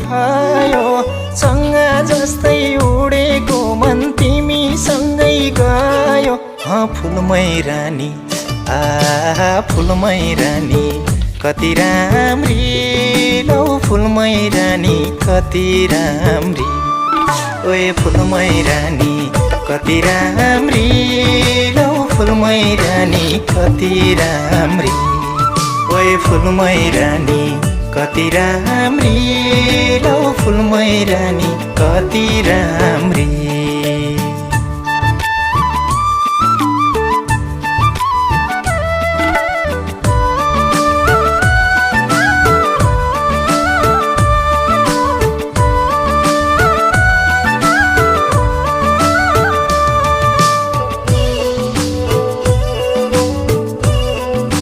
भयो सँगा जस्तै उडेको मन तिमीसँगै गयो फुलमै रानी फुलमै रानी कति राम्री लौ फुलमै रानी कति राम्री ओए फुलमै रानी कति राम्री लौ फुलमै रानी कति राम्री ओए फुलमै रानी कति राम्री लौ फुलमै रानी कति राम्री